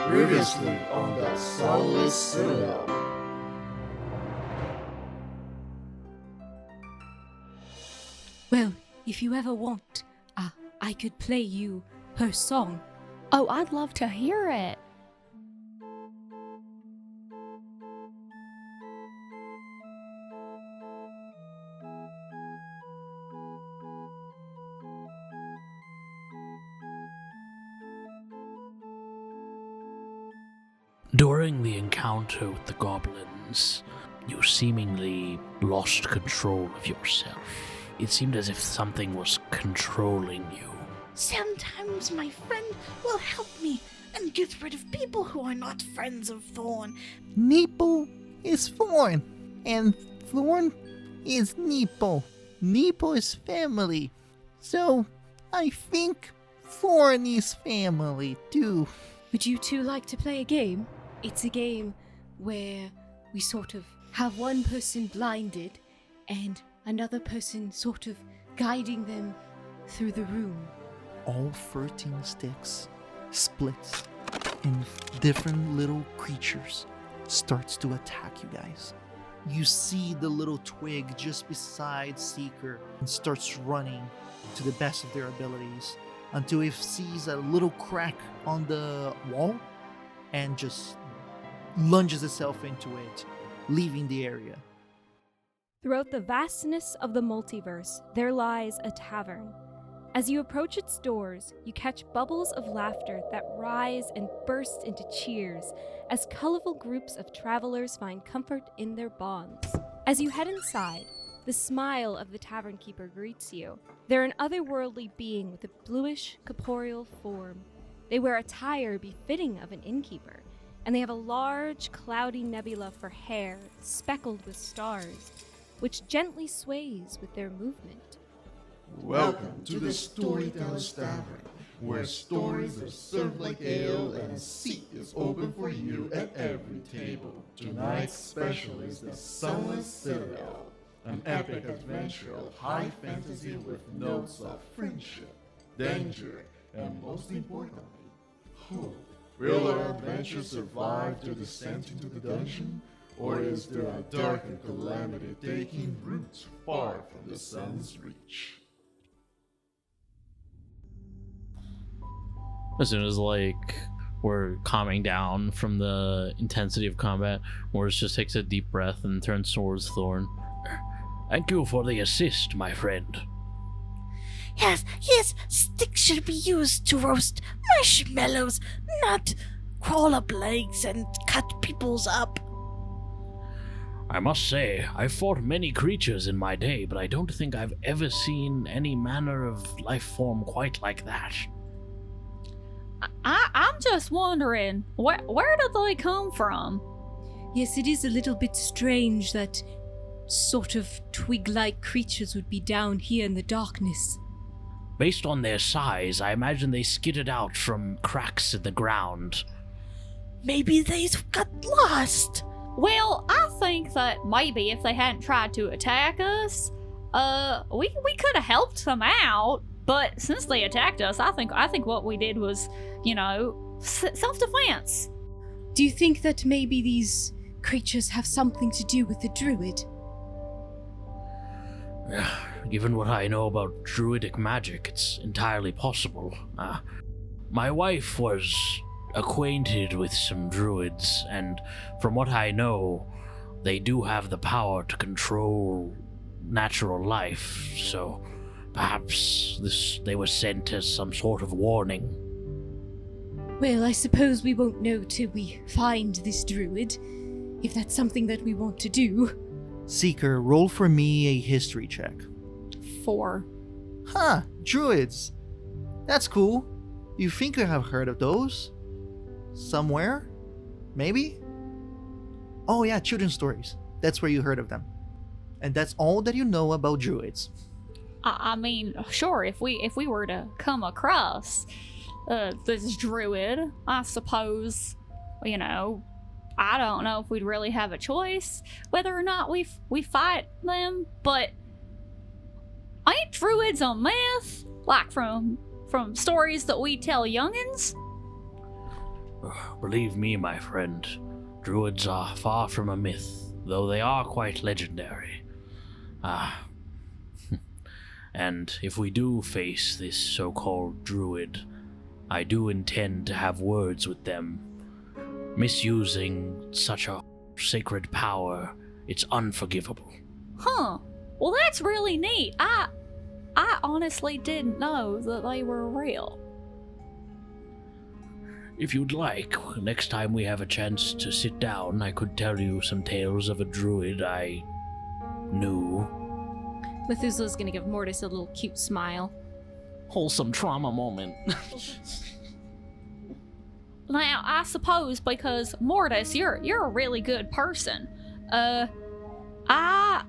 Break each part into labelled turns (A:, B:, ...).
A: Previously on the Sunless Citadel.
B: Well, if you ever want, I could play you her song.
C: Oh, I'd love to hear it.
D: During the encounter with the goblins, you seemingly lost control of yourself. It seemed as if something was controlling you.
E: Sometimes my friend will help me and get rid of people who are not friends of Thorn.
F: Neeple is Thorn, and Thorn is Neeple. Neeple is family. So, I think Thorn is family, too.
B: Would you two like to play a game? It's a game where we sort of have one person blinded and another person sort of guiding them through the room.
F: All 13 sticks splits, and different little creatures starts to attack you guys. You see the little twig just beside Seeker and starts running to the best of their abilities until it sees a little crack on the wall and just lunges itself into it, leaving the area.
G: Throughout the vastness of the multiverse, there lies a tavern. As you approach its doors, you catch bubbles of laughter that rise and burst into cheers as colorful groups of travelers find comfort in their bonds. As you head inside, the smile of the tavern keeper greets you. They're an otherworldly being with a bluish, corporeal form. They wear attire befitting of an innkeeper, and they have a large, cloudy nebula for hair, speckled with stars, which gently sways with their movement.
A: Welcome to the Storyteller's Tavern, where stories are served like ale and a seat is open for you at every table. Tonight's special is the Sunless Citadel, an epic adventure of high fantasy with notes of friendship, danger, and most importantly, hope. Will our adventure survive the descent into the dungeon, or is there a darker calamity taking root far from the sun's reach?
D: As soon as, we're calming down from the intensity of combat, Mortis just takes a deep breath and turns towards Thorn. Thank you for the assist, my friend.
E: Yes, sticks should be used to roast marshmallows, not crawl up legs and cut people's up.
D: I must say, I've fought many creatures in my day, but I don't think I've ever seen any manner of life form quite like that.
C: I'm just wondering, where did they come from?
B: Yes, it is a little bit strange that sort of twig-like creatures would be down here in the darkness.
D: Based on their size, I imagine they skidded out from cracks in the ground.
E: Maybe they got lost.
C: Well, I think that maybe if they hadn't tried to attack us, we could have helped them out. But since they attacked us, I think what we did was, self-defense.
B: Do you think that maybe these creatures have something to do with the druid?
D: Given what I know about druidic magic, it's entirely possible. My wife was acquainted with some druids, and from what I know, they do have the power to control natural life, so perhaps they were sent as some sort of warning.
B: Well, I suppose we won't know till we find this druid, if that's something that we want to do.
F: Seeker, roll for me a history check.
C: 4.
F: Huh, druids. That's cool. You think you have heard of those? Somewhere? Maybe? Oh yeah, children's stories. That's where you heard of them. And that's all that you know about druids.
C: I mean, sure, if we were to come across this druid, I suppose, I don't know if we'd really have a choice whether or not we fight them, but ain't druids a myth? Like from stories that we tell youngins?
D: Believe me, my friend, druids are far from a myth, though they are quite legendary. And if we do face this so-called druid, I do intend to have words with them. Misusing such a sacred power, it's unforgivable.
C: Huh. Well, that's really neat. I honestly didn't know that they were real.
D: If you'd like, next time we have a chance to sit down, I could tell you some tales of a druid I knew.
B: Methuselah's gonna give Mortis a little cute smile.
H: Wholesome trauma moment.
C: Now, I suppose because Mortis, you're a really good person. I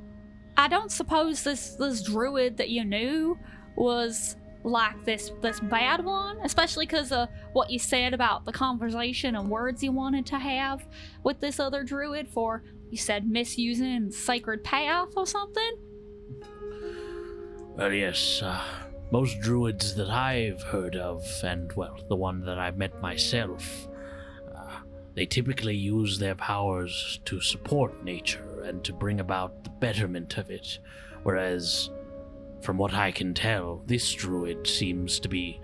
C: don't suppose this druid that you knew was like this bad one, especially because of what you said about the conversation and words you wanted to have with this other druid for, you said, misusing sacred path or something?
D: Well, yes, most druids that I've heard of, and, well, the one that I've met myself, they typically use their powers to support nature and to bring about the betterment of it, whereas, from what I can tell, this druid seems to be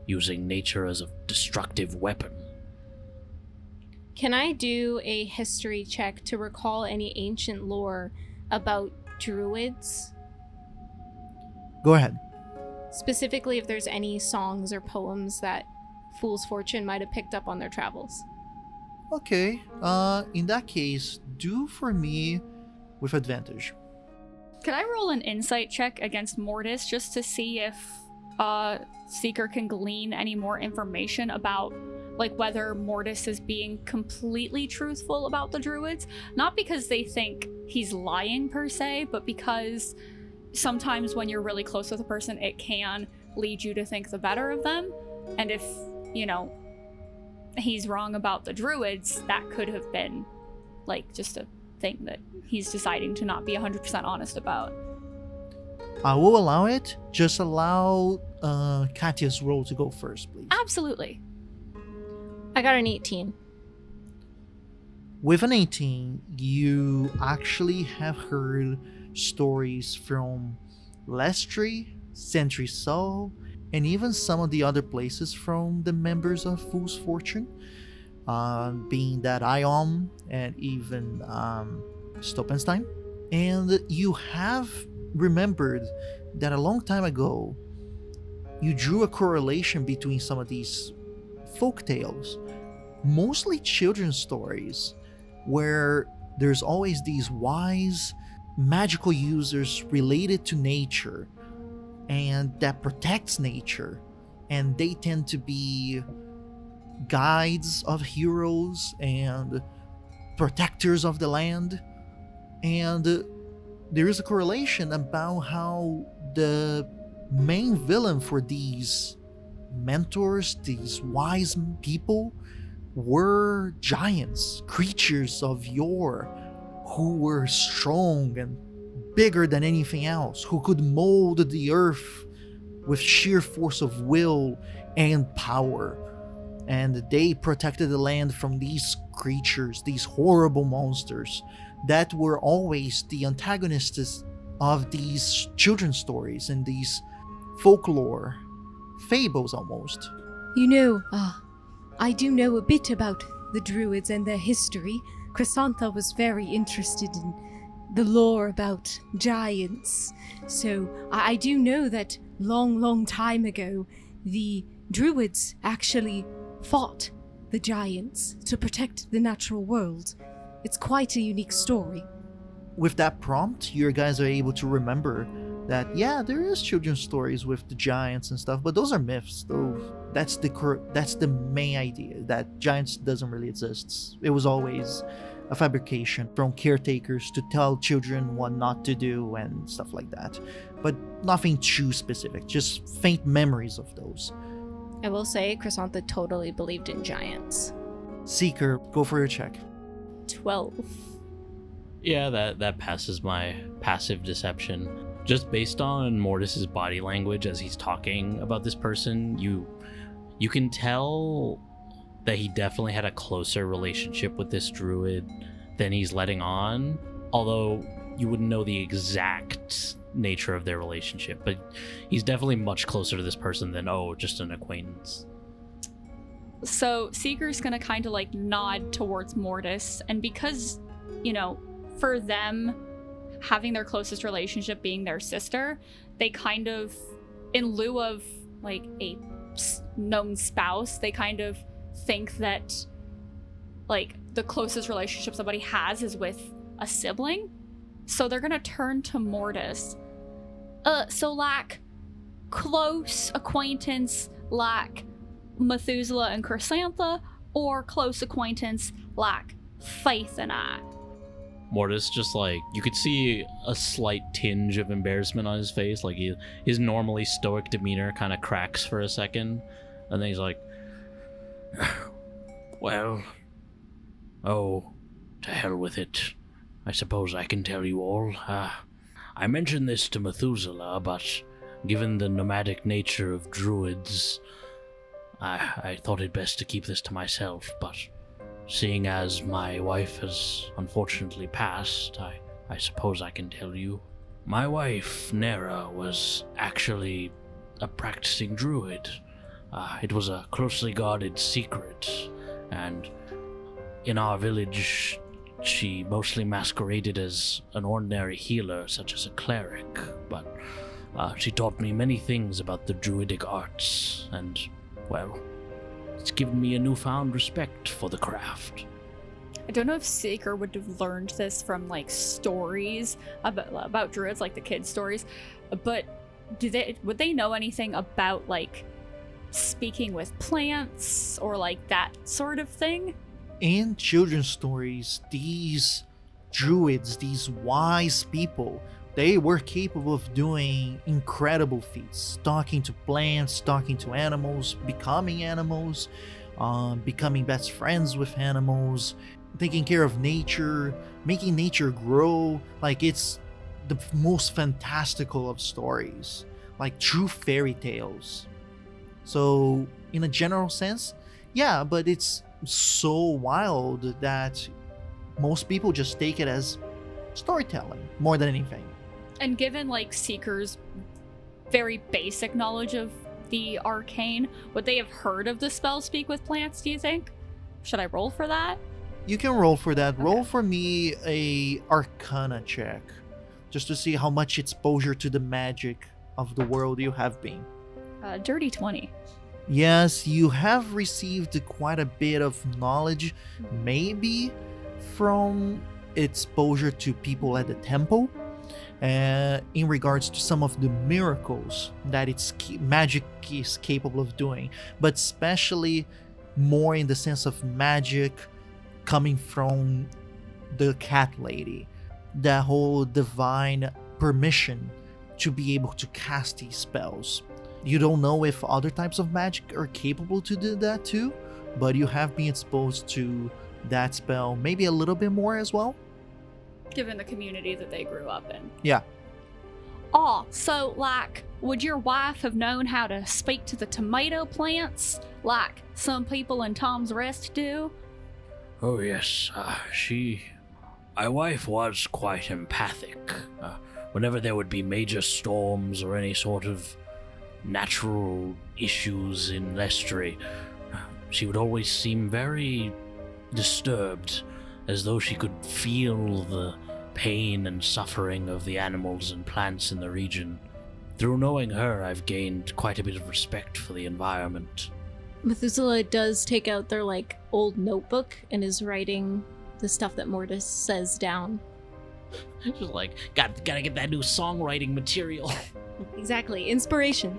D: using nature as a destructive weapon.
B: Can I do a history check to recall any ancient lore about druids?
F: Go ahead.
B: Specifically, if there's any songs or poems that Fool's Fortune might have picked up on their travels.
F: Okay, in that case, do for me with advantage.
C: Can I roll an insight check against Mortis just to see if Seeker can glean any more information about, like, whether Mortis is being completely truthful about the druids? Not because they think he's lying per se, but because sometimes when you're really close with a person, it can lead you to think the better of them. And if, you know, he's wrong about the druids, that could have been, like, just a thing that he's deciding to not be 100% honest about.
F: I will allow it. Just allow Katya's roll to go first, please.
C: Absolutely.
B: I got an 18.
F: With an 18, you actually have heard stories from Lestry, Sentry Soul, and even some of the other places from the members of Fool's Fortune, being that Ion and even Stoppenstein. And you have remembered that a long time ago, you drew a correlation between some of these folk tales, mostly children's stories, where there's always these wise magical users related to nature and that protects nature, and they tend to be guides of heroes and protectors of the land. And there is a correlation about how the main villain for these mentors, these wise people, were giants, creatures of yore, who were strong and bigger than anything else, who could mold the earth with sheer force of will and power. And they protected the land from these creatures, these horrible monsters that were always the antagonists of these children's stories and these folklore fables almost.
B: You know, I do know a bit about the druids and their history. Chrysantha was very interested in the lore about giants. So I do know that long time ago, the druids actually fought the giants to protect the natural world. It's quite a unique story.
F: With that prompt, you guys are able to remember that, yeah, there is children's stories with the giants and stuff, but those are myths. That's the main idea, that giants doesn't really exist. It was always a fabrication from caretakers to tell children what not to do and stuff like that. But nothing too specific, just faint memories of those.
B: I will say, Chrysantha totally believed in giants.
F: Seeker, go for your check.
B: 12.
H: Yeah, that passes my passive deception. Just based on Mortis's body language as he's talking about this person, you can tell that he definitely had a closer relationship with this druid than he's letting on, although you wouldn't know the exact nature of their relationship, but he's definitely much closer to this person than, oh, just an acquaintance.
C: So Seeker's gonna kind of like nod towards Mortis, and because, you know, for them, having their closest relationship being their sister, they kind of, in lieu of like a known spouse, they kind of think that like the closest relationship somebody has is with a sibling. So they're gonna turn to Mortis. So like close acquaintance like Methuselah and Chrysantha, or close acquaintance like Faith and I?
H: Mortis just like, you could see a slight tinge of embarrassment on his face, like his normally stoic demeanor kind of cracks for a second, and then he's like,
D: Well, oh, to hell with it. I suppose I can tell you all. I mentioned this to Methuselah, but given the nomadic nature of druids, I thought it best to keep this to myself, but seeing as my wife has unfortunately passed, I suppose I can tell you. My wife, Nera, was actually a practicing druid. It was a closely guarded secret, and in our village, she mostly masqueraded as an ordinary healer, such as a cleric, but she taught me many things about the druidic arts, and, well, it's given me a newfound respect for the craft.
C: I don't know if Seeker would have learned this from like stories about druids, like the kids' stories, but would they know anything about like speaking with plants or like that sort of thing?
F: In children's stories, these druids, these wise people, they were capable of doing incredible feats, talking to plants, talking to animals, becoming best friends with animals, taking care of nature, making nature grow. Like, it's the most fantastical of stories, like true fairy tales. So in a general sense, yeah, but it's so wild that most people just take it as storytelling more than anything.
C: And given like Seeker's very basic knowledge of the arcane, would they have heard of the spell Speak with Plants, do you think? Should I roll for that?
F: You can roll for that.
C: Okay.
F: Roll for me a Arcana check, just to see how much exposure to the magic of the world you have been.
C: Dirty 20.
F: Yes, you have received quite a bit of knowledge, maybe from exposure to people at the temple, in regards to some of the miracles that magic is capable of doing, but especially more in the sense of magic coming from the cat lady, that whole divine permission to be able to cast these spells. You don't know if other types of magic are capable to do that too, but you have been exposed to that spell maybe a little bit more as well.
C: Given the community that they grew up in.
F: Yeah.
C: Oh, so like, would your wife have known how to speak to the tomato plants like some people in Tom's Rest do?
D: Oh yes, my wife was quite empathic. Whenever there would be major storms or any sort of natural issues in Lestry, she would always seem very disturbed, as though she could feel the pain and suffering of the animals and plants in the region. Through knowing her, I've gained quite a bit of respect for the environment.
B: Methuselah does take out their like old notebook and is writing the stuff that Mortis says down.
H: just like, gotta get that new songwriting material.
B: Exactly, inspiration.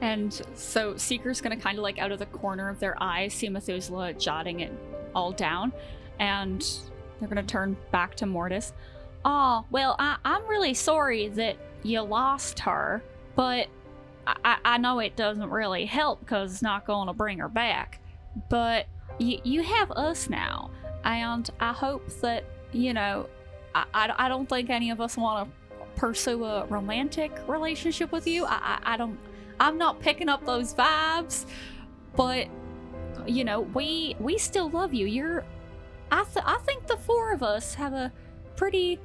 C: And so Seeker's gonna kind of like out of the corner of their eyes see Methuselah jotting it all down, and they're gonna turn back to Mortis. Oh, well, I'm really sorry that you lost her, but I know it doesn't really help because it's not gonna bring her back. But you have us now, and I hope that, you know, I don't think any of us want to pursue a romantic relationship with you. I'm not picking up those vibes, but you know, we still love you. I think the four of us have a pretty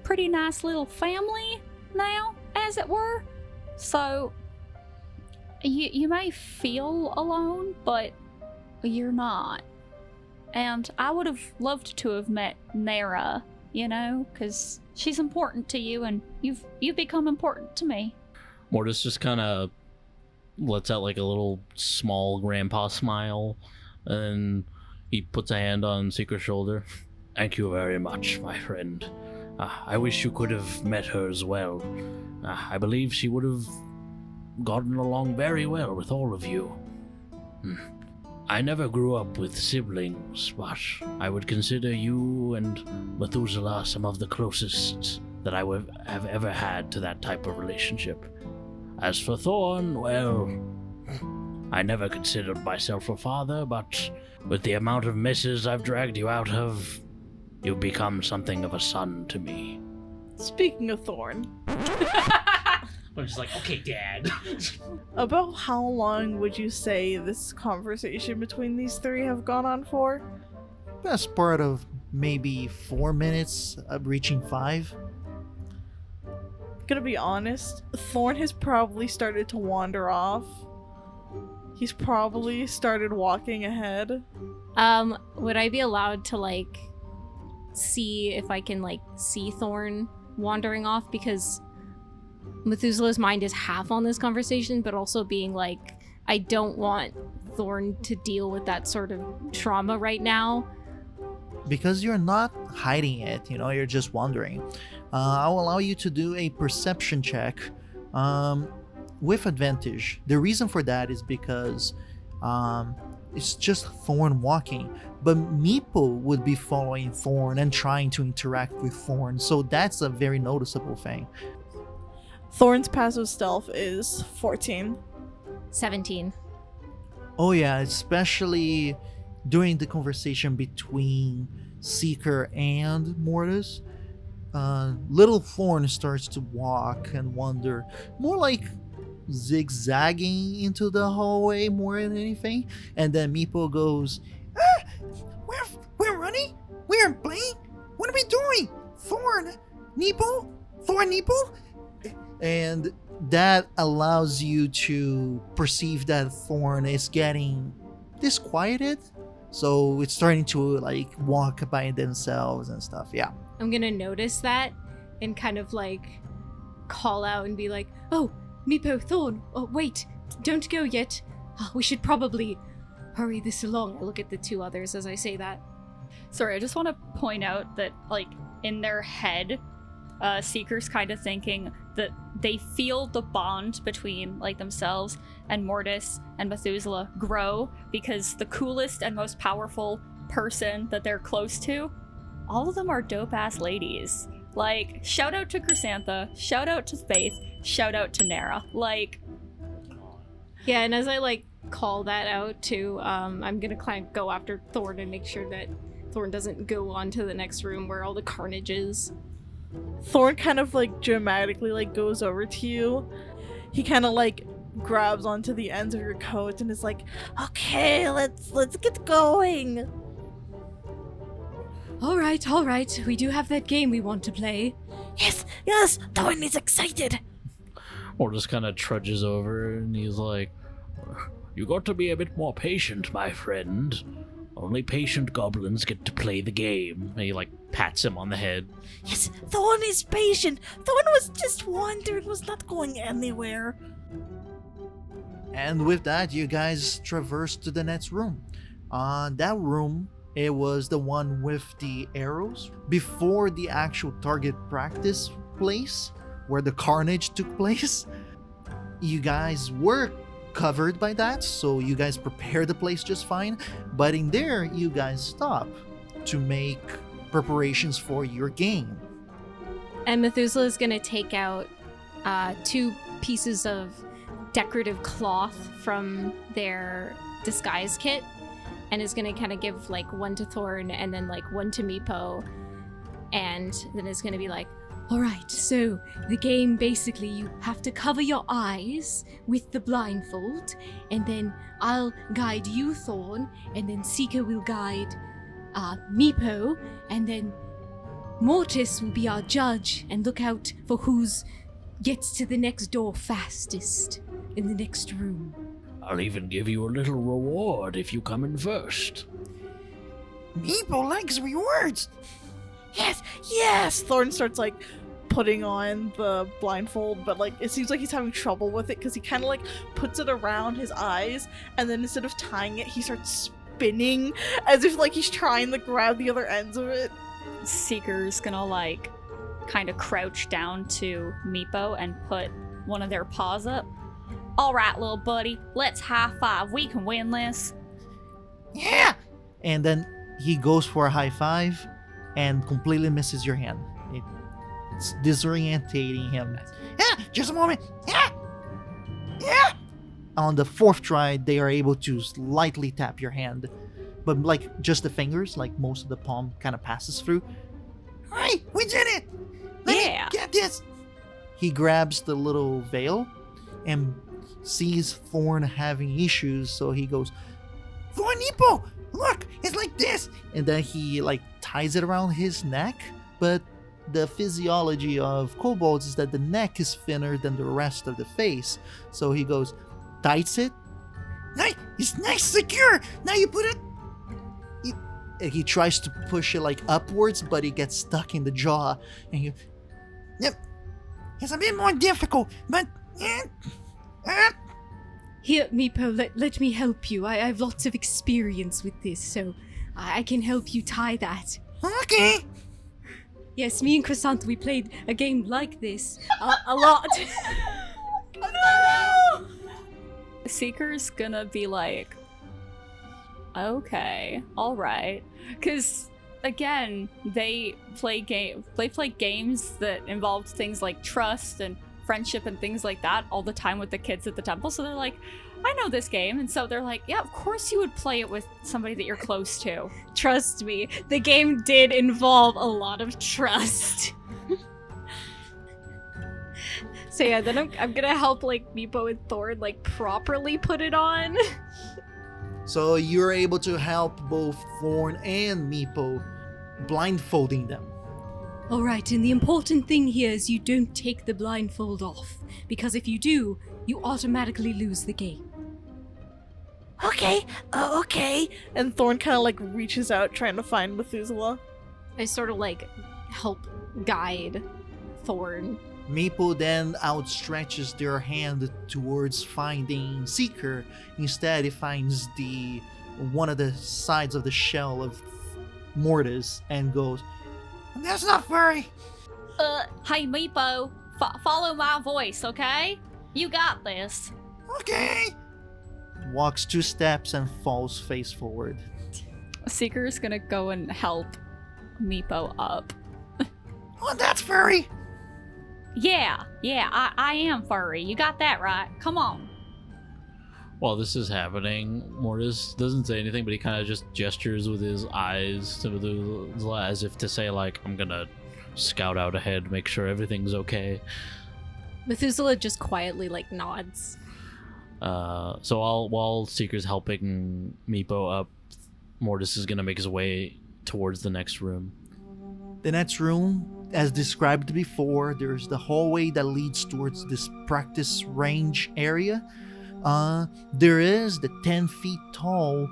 C: nice little family now, as it were. So you may feel alone, but you're not. And I would have loved to have met Nara, you know, because she's important to you, and you've become important to me.
H: Mortis just kind of lets out like a little small grandpa smile, and he puts a hand on Seeker's shoulder.
D: Thank you very much, my friend. I wish you could have met her as well. I believe she would have gotten along very well with all of you. I never grew up with siblings, but I would consider you and Methuselah some of the closest that I would have ever had to that type of relationship. As for Thorn, well, I never considered myself a father, but with the amount of messes I've dragged you out of, you've become something of a son to me.
I: Speaking of Thorn,
H: I'm just like, okay, Dad.
I: about how long would you say this conversation between these three have gone on for?
F: Best part of maybe 4 minutes, reaching 5.
I: Gonna be honest, Thorn has probably started to wander off. He's probably started walking ahead.
B: Would I be allowed to, like, see if I can, like, see Thorn wandering off? Because Methuselah's mind is half on this conversation, but also being like, I don't want Thorn to deal with that sort of trauma right now.
F: Because you're not hiding it, you know, you're just wandering. I'll allow you to do a perception check with advantage. The reason for that is because it's just Thorn walking, but Meepo would be following Thorn and trying to interact with Thorn, so that's a very noticeable thing.
I: Thorn's passive stealth is 14.
B: 17.
F: Oh yeah, especially during the conversation between Seeker and Mortis. Little Thorn starts to walk and wander, more like zigzagging into the hallway more than anything. And then Meepo goes, we're running? We're playing? What are we doing? Thorn, Neepo? Thorn, Neepo? And that allows you to perceive that Thorn is getting disquieted. So it's starting to like walk by themselves and stuff. Yeah.
B: I'm gonna notice that and kind of like call out and be like, oh, Meepo, Thorn, oh, wait, don't go yet. We should probably hurry this along. I look at the two others as I say that.
C: Sorry, I just want to point out that, like, in their head, Seeker's kind of thinking that they feel the bond between, like, themselves and Mortis and Methuselah grow because the coolest and most powerful person that they're close to, all of them are dope-ass ladies. Like, shout out to Chrysantha, shout out to Faith, shout out to Nara. Like...
B: Yeah, and as I, like, call that out too, I'm gonna go after Thorn and make sure that Thorn doesn't go on to the next room where all the carnage is.
I: Thorn kind of like dramatically like goes over to you. He kind of like grabs onto the ends of your coat and is like, okay, let's get going.
B: All right, we do have that game we want to play.
E: Yes, Thorn is excited.
H: Or just kind of trudges over and he's like,
D: You got to be a bit more patient, my friend. Only patient goblins get to play the game.
H: and he like pats him on the head.
E: Yes, Thorn is patient. Thorn was just wandering, was not going anywhere.
F: And with that, you guys traverse to the next room. That room, it was the one with the arrows before the actual target practice place where the carnage took place. You guys were covered by that, so you guys prepared the place just fine. But in there, you guys stop to make preparations for your game.
B: And Methuselah is gonna take out 2 pieces of decorative cloth from their disguise kit and is gonna kind of give like one to Thorn and then like one to Meepo, and then is gonna be like, Alright, so the game basically you have to cover your eyes with the blindfold, and then I'll guide you, Thorn, and then Seeker will guide Meepo, and then Mortis will be our judge and look out for who's gets to the next door fastest in the next room.
D: I'll even give you a little reward if you come in first.
F: Meepo likes rewards.
I: Yes, yes! Thorn starts like putting on the blindfold, but like it seems like he's having trouble with it because he kind of like puts it around his eyes, and then instead of tying it, he starts spinning as if like he's trying to grab the other ends of it.
C: Seeker's gonna like kind of crouch down to Meepo and put one of their paws up. All right, little buddy, let's high five. We can win this.
F: Yeah! And then he goes for a high five and completely misses your hand. It's disorientating him. Yeah, just a moment. Yeah! Yeah! On the fourth try, they are able to lightly tap your hand. But like just the fingers, like most of the palm kind of passes through. Alright, we did it! Let me get this! He grabs the little veil and sees Thorn having issues, so he goes, Thorn Meepo, look, it's like this! And then he like ties it around his neck, but the physiology of kobolds is that the neck is thinner than the rest of the face. So he goes, tights it. Nice, it's nice, secure. Now you put it. He tries to push it like upwards, but he gets stuck in the jaw. And he, yep, it's a bit more difficult, but
B: Here, Meepo, let me help you. I have lots of experience with this, so I can help you tie that.
F: Okay.
B: Yes, me and Chrysanthe, we played a game like this a lot.
C: No! Seeker's gonna be like, okay, all right, because again, they play games that involved things like trust and friendship and things like that all the time with the kids at the temple. So they're like, I know this game, and so they're like, yeah, of course you would play it with somebody that you're close to.
B: Trust me, the game did involve a lot of trust. So yeah, then I'm gonna help like Meepo and Thorn like properly put it on.
F: So you're able to help both Thorn and Meepo, blindfolding them.
B: Alright, and the important thing here is you don't take the blindfold off, because if you do, you automatically lose the game.
I: Okay, okay. And Thorn kind of like reaches out trying to find Methuselah.
B: I sort of like help guide Thorn.
F: Meepo then outstretches their hand towards finding Seeker. Instead, he finds one of the sides of the shell of Mortis and goes, That's not furry!
C: Hey Meepo, follow my voice, okay? You got this.
F: Okay! Walks 2 steps and falls face forward.
C: Seeker's gonna go and help Meepo up.
F: Oh, that's furry!
C: Yeah, I am furry. You got that right. Come on.
H: While this is happening, Mortis doesn't say anything, but he kind of just gestures with his eyes to Methuselah as if to say, like, I'm gonna scout out ahead, make sure everything's okay.
B: Methuselah just quietly like nods.
H: So while Seeker's helping Meepo up, Mortis is gonna make his way towards the next room.
F: The next room, as described before, there's the hallway that leads towards this practice range area. There is the 10 feet tall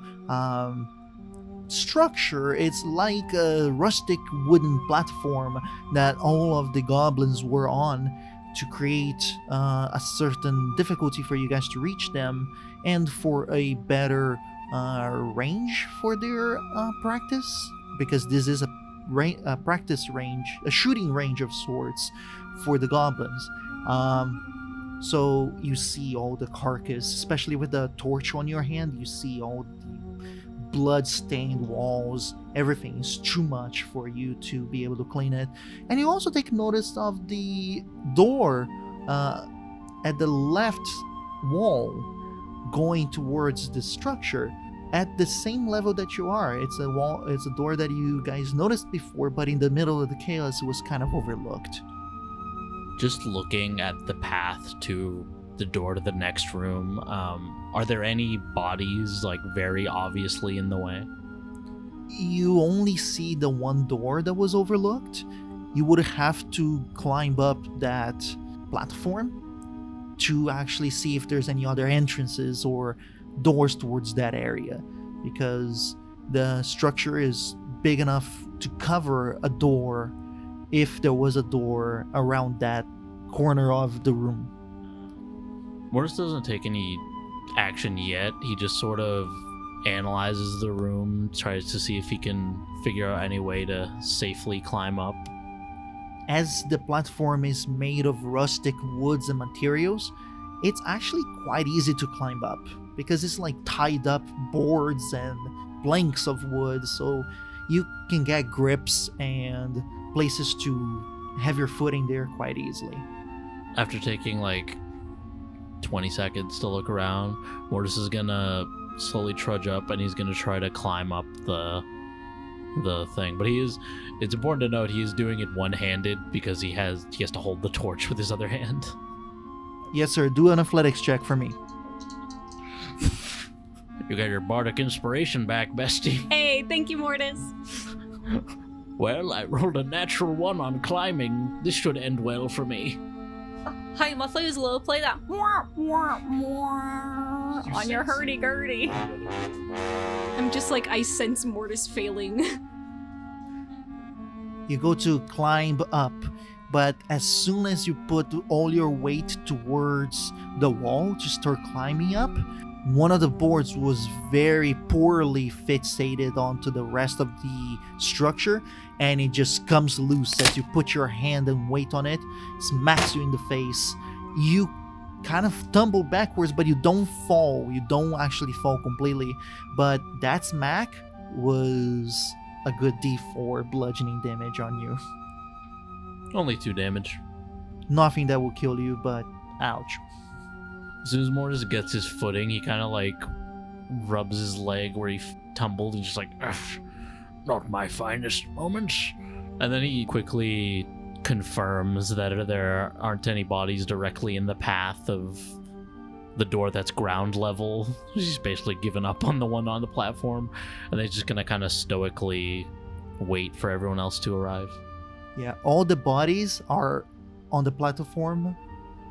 F: structure. It's like a rustic wooden platform that all of the goblins were on to create a certain difficulty for you guys to reach them and for a better range for their practice, because this is a practice range, a shooting range of sorts for the goblins. So you see all the carcass, especially with the torch on your hand, you see all the blood-stained walls. Everything is too much for you to be able to clean it. And you also take notice of the door at the left wall going towards the structure at the same level that you are. It's a door that you guys noticed before, but in the middle of the chaos it was kind of overlooked.
H: Just looking at the path to the door to the next room, are there any bodies, like, very obviously in the way?
F: You only see the one door that was overlooked. You would have to climb up that platform to actually see if there's any other entrances or doors towards that area, because the structure is big enough to cover a door if there was a door around that corner of the room.
H: Mortis doesn't take any action yet. He just sort of analyzes the room, tries to see if he can figure out any way to safely climb up.
F: As the platform is made of rustic woods and materials, it's actually quite easy to climb up because it's like tied up boards and planks of wood, so you can get grips and places to have your footing there quite easily.
H: After taking like 20 seconds to look around, Mortis is gonna slowly trudge up and he's gonna try to climb up the thing. But it's important to note he is doing it one-handed because he has to hold the torch with his other hand.
F: Yes, sir. Do an athletics check for me.
H: You got your bardic inspiration back, bestie.
B: Hey, thank you, Mortis.
H: Well, I rolled a natural 1 on climbing. This should end well for me.
C: Hey, Methuselah, play that on your hurdy-gurdy.
B: I'm just like, I sense Mortis failing.
F: You go to climb up, but as soon as you put all your weight towards the wall to start climbing up, one of the boards was very poorly fixated onto the rest of the structure, and it just comes loose as you put your hand and weight on it, smacks you in the face. You kind of tumble backwards, but you don't fall. You don't actually fall completely, but that smack was a good D4 bludgeoning damage on you.
H: Only 2 damage.
F: Nothing that will kill you, but ouch.
H: As soon as Mortis gets his footing, he kind of like rubs his leg where he tumbled and just like, not my finest moments. And then he quickly confirms that there aren't any bodies directly in the path of the door that's ground level. He's basically given up on the one on the platform, and they're just gonna kind of stoically wait for everyone else to arrive.
F: Yeah, all the bodies are on the platform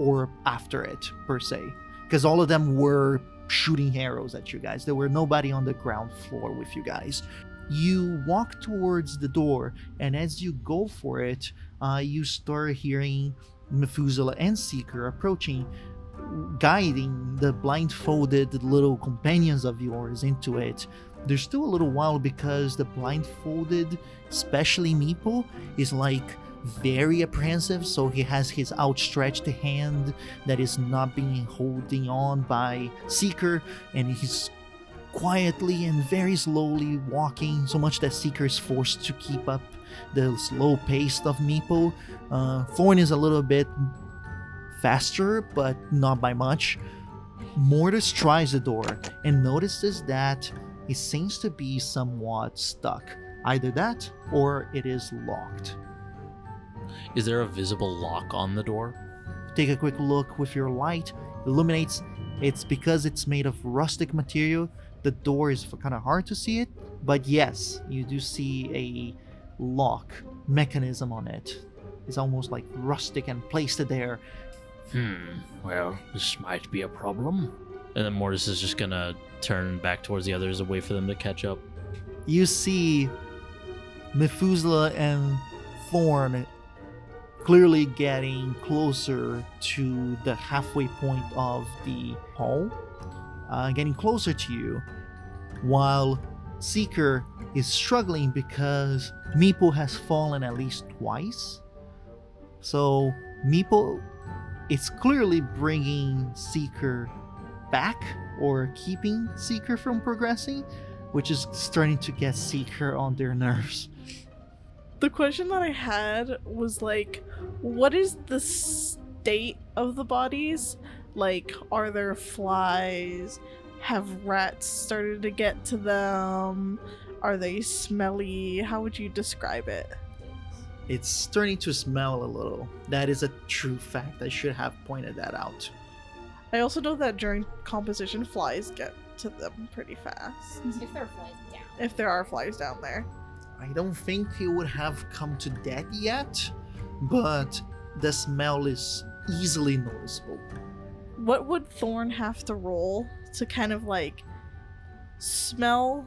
F: or after it, per se, because all of them were shooting arrows at you guys. There were nobody on the ground floor with you guys. You walk towards the door, and as you go for it, you start hearing Methuselah and Seeker approaching, guiding the blindfolded little companions of yours into it. There's still a little while because the blindfolded, especially Meeple, is like very apprehensive, so he has his outstretched hand that is not being holding on by Seeker, and he's quietly and very slowly walking, so much that Seeker is forced to keep up the slow pace of Meeple. Thorn is a little bit faster, but not by much. Mortis tries the door and notices that it seems to be somewhat stuck. Either that, or it is locked.
H: Is there a visible lock on the door?
F: Take a quick look with your light. Illuminates. It's because it's made of rustic material. The door is kind of hard to see it, but yes, you do see a lock mechanism on it. It's almost like rustic and placed there.
H: Well, this might be a problem. And then Mortis is just gonna turn back towards the others and wait for them to catch up.
F: You see Methuselah and Thorn clearly getting closer to the halfway point of the hall, getting closer to you, while Seeker is struggling because Meeple has fallen at least twice. So Meeple is clearly bringing Seeker back or keeping Seeker from progressing, which is starting to get Seeker on their nerves.
I: The question that I had was like, what is the state of the bodies? Like, are there flies? Have rats started to get to them? Are they smelly? How would you describe it?
F: It's starting to smell a little. That is a true fact. I should have pointed that out.
I: I also know that during composition, flies get to them pretty fast.
C: If there are flies down.
I: If there are flies down there.
F: I don't think it would have come to that yet, but the smell is easily noticeable.
I: What would Thorn have to roll to kind of like smell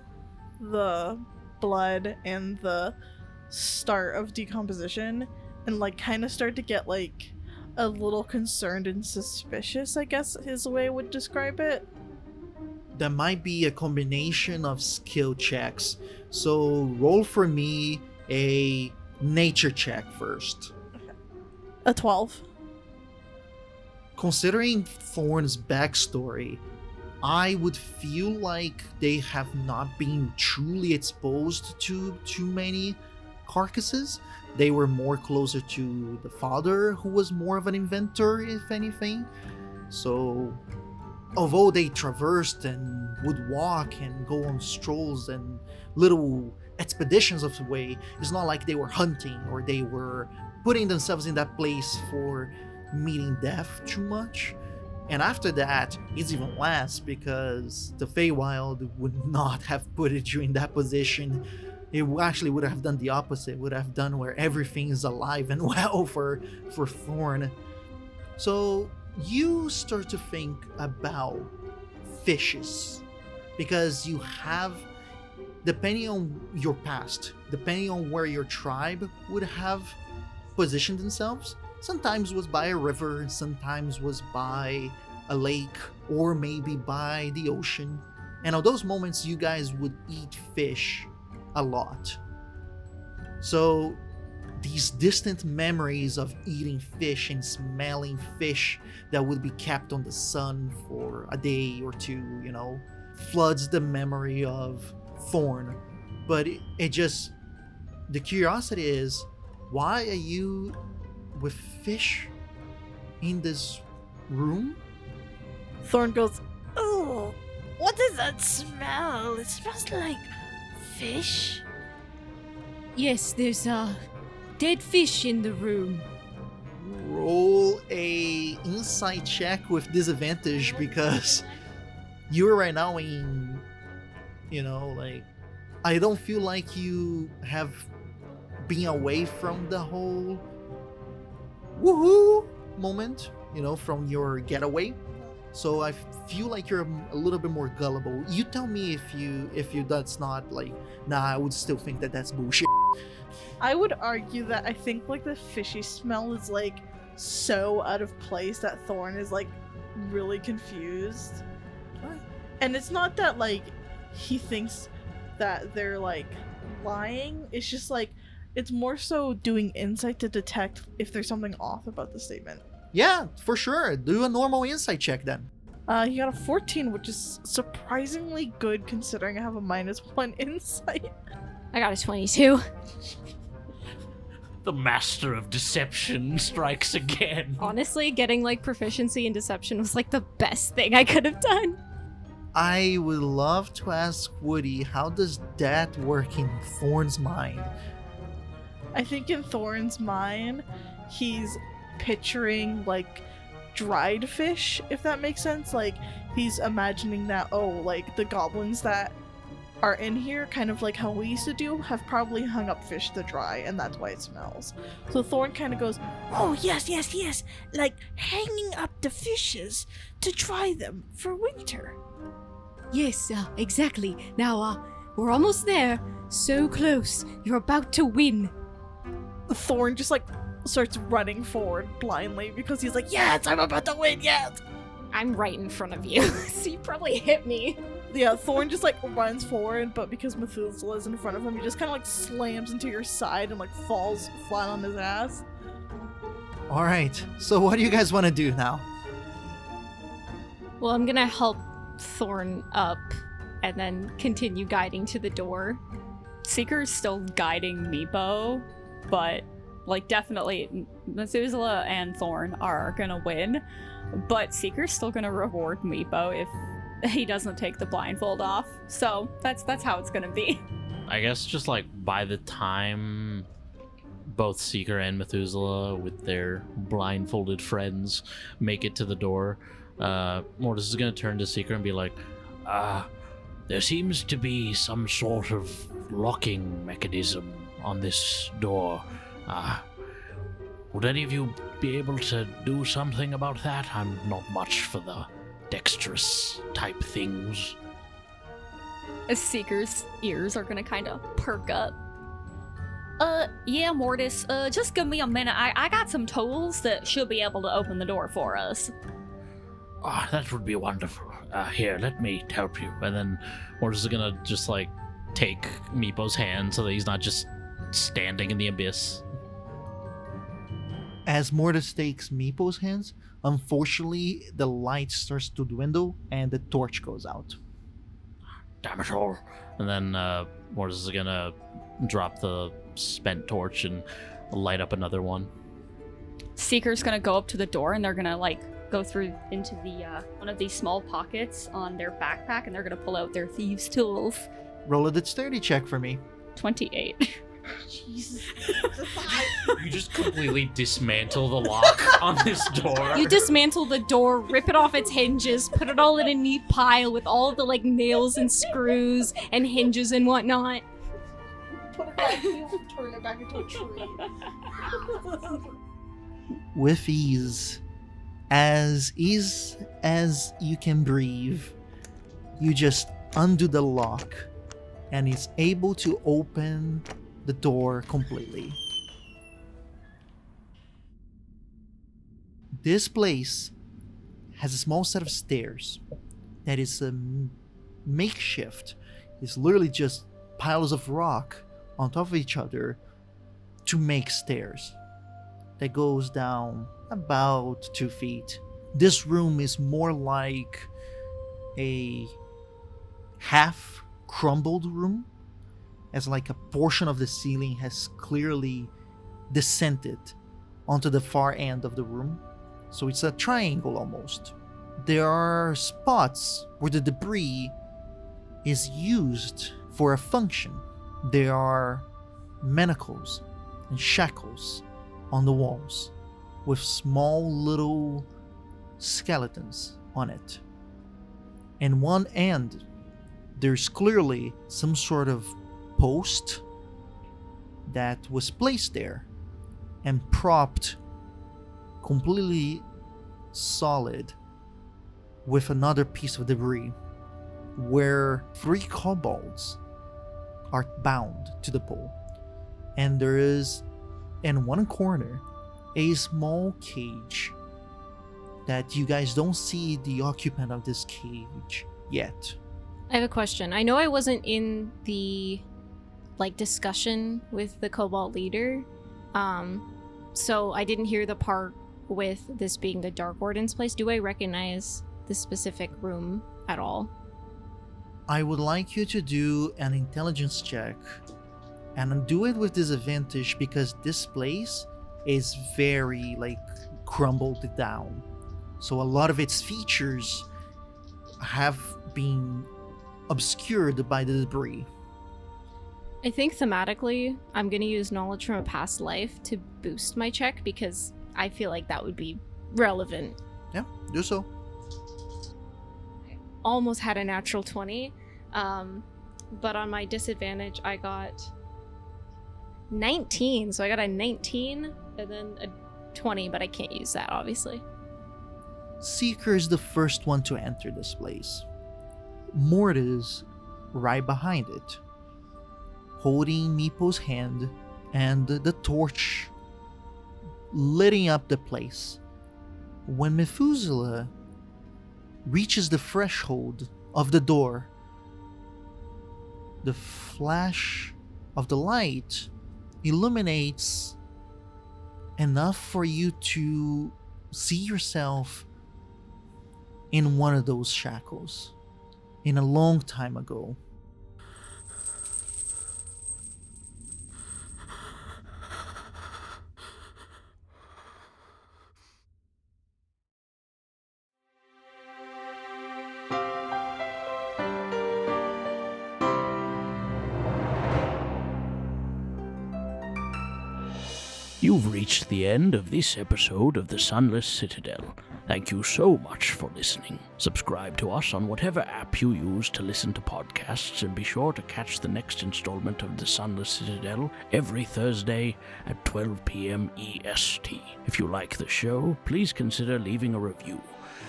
I: the blood and the start of decomposition and like kind of start to get like a little concerned and suspicious, I guess his way would describe it?
F: That might be a combination of skill checks. So roll for me a nature check first.
I: A 12.
F: Considering Thorn's backstory, I would feel like they have not been truly exposed to too many carcasses. They were more closer to the father, who was more of an inventor, if anything. So, although they traversed and would walk and go on strolls and little expeditions of the way, it's not like they were hunting or they were putting themselves in that place for meeting death too much. And after that, it's even less because the Feywild would not have put you in that position. It actually would have done the opposite, would have done where everything is alive and well for Thorn. So you start to think about fishes, because you have, depending on your past, depending on where your tribe would have positioned themselves, sometimes was by a river, sometimes was by a lake, or maybe by the ocean. And on those moments, you guys would eat fish a lot. So these distant memories of eating fish and smelling fish that would be kept on the sun for a day or two, floods the memory of Thorn. But it just, the curiosity is, why are you with fish in this room?
E: Thorn goes, "Oh, what does that smell? It smells like fish."
B: Yes, there's dead fish in the room.
F: Roll a insight check with disadvantage, because you're right now in, I don't feel like you have been away from the whole woohoo moment, from your getaway. So I feel like you're a little bit more gullible. You tell me if you that's not like, nah, I would still think that that's bullshit.
I: I would argue that I think like the fishy smell is like so out of place that Thorn is like really confused. And it's not that like he thinks that they're like lying, it's just like it's more so doing insight to detect if there's something off about the statement.
F: Yeah, for sure. Do a normal insight check then.
I: He got a 14, which is surprisingly good considering I have a -1 insight.
B: I got a 22.
D: The master of deception strikes again.
B: Honestly, getting like proficiency in deception was like the best thing I could have done.
F: I would love to ask Woody, how does that work in Thorn's mind?
I: I think in Thorn's mind, he's picturing like dried fish, if that makes sense. Like he's imagining that, like the goblins that are in here, kind of like how we used to do, have probably hung up fish to dry, and that's why it smells. So Thorn kind of goes,
E: "Oh, yes, like hanging up the fishes to dry them for winter."
B: Yes, exactly. Now, we're almost there. So close. You're about to win.
I: Thorn just like starts running forward blindly because he's like, "Yes, I'm about to win, yes!"
B: I'm right in front of you, so you probably hit me.
I: Yeah, Thorn just like runs forward, but because Methuselah is in front of him, he just kind of like slams into your side and like falls flat on his ass.
F: All right, so what do you guys want to do now?
B: Well, I'm gonna help Thorn up and then continue guiding to the door.
C: Seeker's still guiding Meepo, but like definitely Methuselah and Thorn are gonna win, but Seeker's still gonna reward Meepo if he doesn't take the blindfold off. So that's how it's gonna be.
H: I guess just like by the time both Seeker and Methuselah, with their blindfolded friends, make it to the door, Mortis is going to turn to Seeker and be like,
D: There seems to be some sort of locking mechanism on this door. Would any of you be able to do something about that? I'm not much for the dexterous type things.
C: Seeker's ears are gonna kind of perk up. Yeah, Mortis, just give me a minute. I got some tools that should be able to open the door for us.
D: That would be wonderful. Here, let me help you.
H: and then Mortis is going to just, like, take Meepo's hand so that he's not just standing in the abyss.
F: As Mortis takes Meepo's hands, unfortunately, the light starts to dwindle and the torch goes out.
D: Damn it all.
H: And then Mortis is going to drop the spent torch and light up another one.
C: Seeker's gonna go up to the door and they're gonna, like, go through into the one of these small pockets on their backpack and they're gonna pull out their thieves' tools.
F: Roll a dexterity check for me.
C: 28.
I: Jesus.
H: You just completely dismantle the lock on this door.
B: You dismantle the door, rip it off its hinges, put it all in a neat pile with all of the like nails and screws and hinges and whatnot.
I: Put it back and turn it back into a tree.
F: With ease as you can breathe, you just undo the lock and it's able to open the door completely. This place has a small set of stairs that is makeshift. It's literally just piles of rock on top of each other to make stairs that goes down about 2 feet. This room is more like a half crumbled room, as like a portion of the ceiling has clearly descended onto the far end of the room. So it's a triangle almost. There are spots where the debris is used for a function. There are manacles and shackles on the walls with small little skeletons on it. And one end, there's clearly some sort of post that was placed there and propped completely solid with another piece of debris where 3 kobolds are bound to the pole. And there is, in one corner, a small cage that you guys don't see the occupant of this cage yet.
B: I have a question. I know I wasn't in the discussion with the Cobalt leader, so I didn't hear the part with this being the Dark Warden's place. Do I recognize this specific room at all?
F: I would like you to do an intelligence check, and do it with disadvantage because this place is very crumbled down. So a lot of its features have been obscured by the debris.
B: I think thematically, I'm going to use knowledge from a past life to boost my check because I feel like that would be relevant.
F: Yeah, do so.
B: Almost had a natural 20, but on my disadvantage, I got 19. So I got a 19 and then a 20, but I can't use that, obviously.
F: Seeker is the first one to enter this place. Mortis right behind it, holding Meepo's hand and the torch lighting up the place. When Methuselah reaches the threshold of the door, the flash of the light illuminates enough for you to see yourself in one of those shackles in a long time ago.
D: You've reached the end of this episode of the Sunless Citadel. Thank you so much for listening. Subscribe to us on whatever app you use to listen to podcasts, and be sure to catch the next installment of the Sunless Citadel every Thursday at 12 p.m. EST. If you like the show, please consider leaving a review.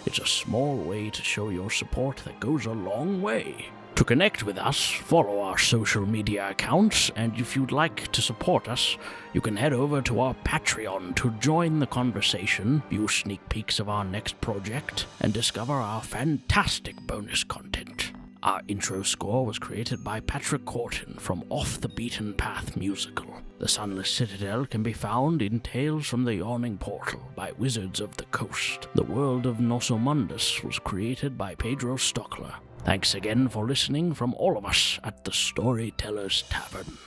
D: It's a small way to show your support that goes a long way. To connect with us, follow our social media accounts, and if you'd like to support us, you can head over to our Patreon to join the conversation, view sneak peeks of our next project, and discover our fantastic bonus content. Our intro score was created by Patrick Corton from Off the Beaten Path Musical. The Sunless Citadel can be found in Tales from the Yawning Portal by Wizards of the Coast. The world of Nosso Mondus was created by Pedro Stockler. Thanks again for listening from all of us at the Storyteller's Tavern.